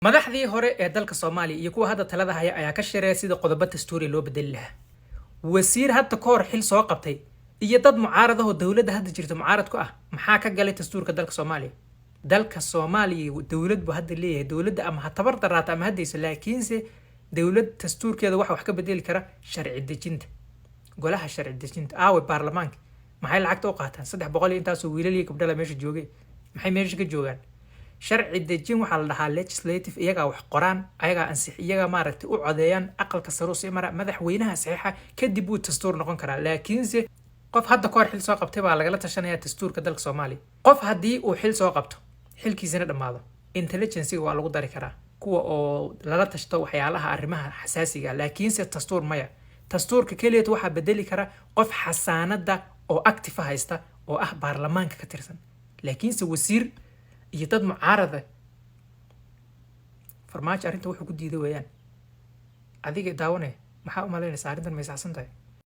madaxdii hore ee dalka Soomaaliya iyo kuwa hadda talada haya ayaa ka shiraya sida qodobo dastuuri loo bedeli lahaa wasiir hadda ka hor xil soo qabtay iyo dad mucaarad ah oo dawladda hadda jirta mucaarad ku ah maxaa ka galay dastuurka dalka Soomaaliya dawlad buu hadda leeyahay dawladda ama ha tabar daraata ama haddaysa laakiinse dawlad dastuurkeeda wax ka bedeli kara sharci dejinta golaha sharci dejinta aawe baarlamaanka maxay lacagta u qaataan 300 intaas oo wiilal iyo gabdho la meesha joogay maxay meesha ka joogaan sharci dejin waxa la dhahaa legislative iyaga wax qoraan ayaga ansix iyaga maaragtay u codeeyaan aqalka sare oo mara madaxweynaha saxiixa kadib uu dastuur noqon karaa laakiinse qof hadda ka hor xil soo qabtay baa lagala tashanayaa dastuurka dalka Soomaaliya qof haddii uu xil soo qabto xilkiisana dhamaado intelligence waa lagu dari karaa kuwa oo lala tashto waxyaalaha arrimaha xasaasiga laakiinse dastuur maya dastuurka kaliya waxa bedeli kara qof xasaanada oo active haysta oo ah baarlamaanka ka tirsan laakiinse wasiir iyo dad mucaarada farmaajo arrinta wuxuu ku diiday weeyaan adiga daawane maxaa u malaynaysaa arrintan ma saxsan tahay